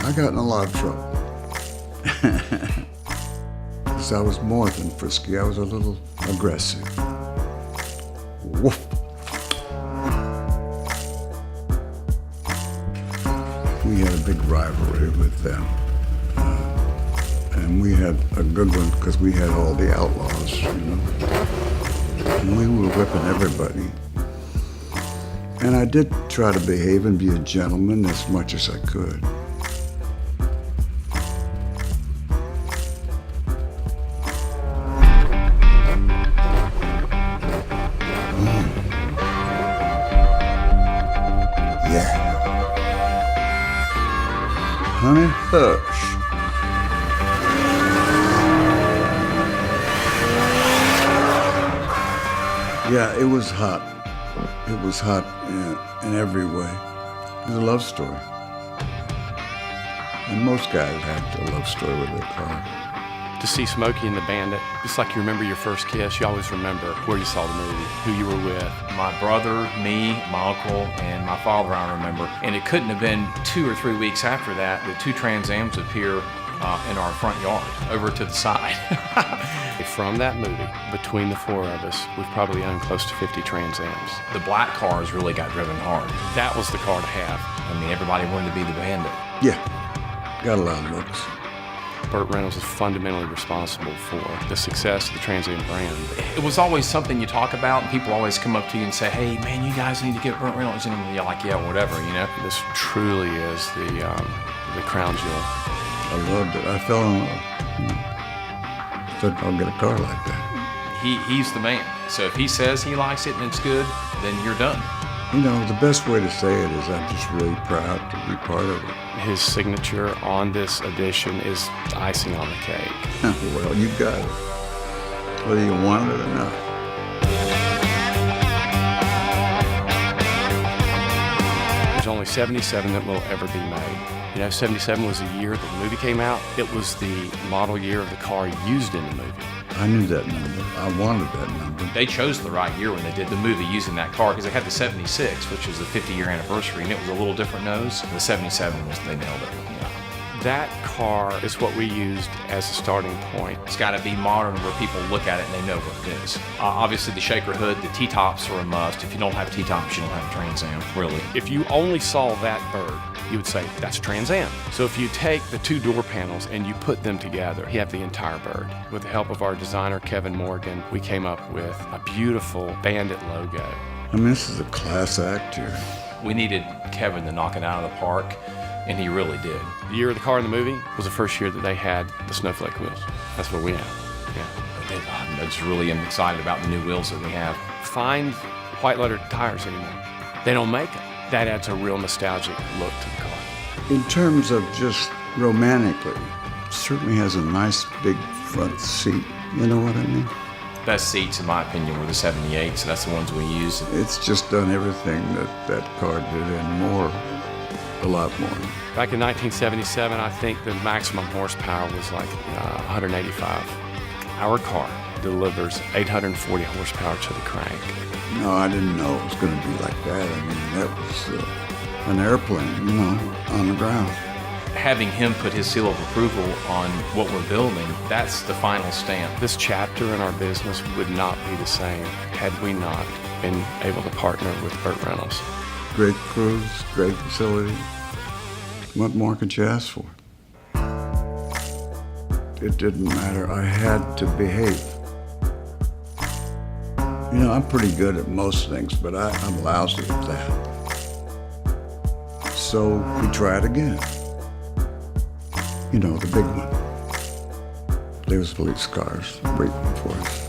I got in a lot of trouble. Because I was more than frisky, I was a little aggressive. Woof. We had a big rivalry with them. And we had a good one because we had all the outlaws, you know. And we were whipping everybody. And I did try to behave and be a gentleman as much as I could. Yeah. Honey, hush. Yeah, it was hot. It was hot in every way. It was a love story. And most guys have a love story with their car. To see Smokey and the Bandit, it's like you remember your first kiss. You always remember where you saw the movie, who you were with. My brother, me, my uncle, and my father, I remember. And it couldn't have been 2 or 3 weeks after that, the 2 Trans Ams appear in our front yard, over to the side. From that movie, between the 4 of us, we've probably owned close to 50 Trans Ams. The black cars really got driven hard. That was the car to have. I mean, everybody wanted to be the Bandit. Yeah, got a lot of looks. Burt Reynolds is fundamentally responsible for the success of the Trans Am brand. It was always something you talk about, and people always come up to you and say, hey, man, you guys need to get Burt Reynolds in. And you're like, yeah, whatever, you know? This truly is the crown jewel. I loved it. I fell in love. Said, I'll get a car like that. He's the man. So if he says he likes it and it's good, then you're done. You know, the best way to say it is I'm just really proud to be part of it. His signature on this edition is icing on the cake. Well, you got it. Whether you want it or not. There's only 77 that will ever be made. You know, 77 was the year that the movie came out. It was the model year of the car used in the movie. I knew that number. I wanted that number. They chose the right year when they did the movie using that car, because they had the 76, which was the 50-year anniversary, and it was a little different nose. The 77 was, they nailed it. Yeah. That car is what we used as a starting point. It's got to be modern where people look at it and they know what it is. Obviously, the shaker hood, the T-tops are a must. If you don't have T-tops, you don't have a Trans Am, really. If you only saw that bird, you would say, that's Trans Am. So if you take the 2 door panels and you put them together, you have the entire bird. With the help of our designer, Kevin Morgan, we came up with a beautiful Bandit logo. I mean, this is a class act here. We needed Kevin to knock it out of the park, and he really did. The year of the car in the movie was the first year that they had the snowflake wheels. That's what we have. Yeah. I just really am excited about the new wheels that we have. Find white lettered tires anymore. They don't make them. That adds a real nostalgic look to the car. In terms of just romantically, it certainly has a nice big front seat. You know what I mean? Best seats, in my opinion, were the 78, so that's the ones we use. It's just done everything that car did and more, a lot more. Back in 1977, I think the maximum horsepower was like 185. Our car delivers 840 horsepower to the crank. No, I didn't know it was going to be like that. I mean, that was an airplane, you know, on the ground. Having him put his seal of approval on what we're building, that's the final stamp. This chapter in our business would not be the same had we not been able to partner with Burt Reynolds. Great crews, great facility. What more could you ask for? It didn't matter. I had to behave. You know, I'm pretty good at most things, but I'm lousy at that. So we tried again. You know, the big one. There was police cars waiting for us.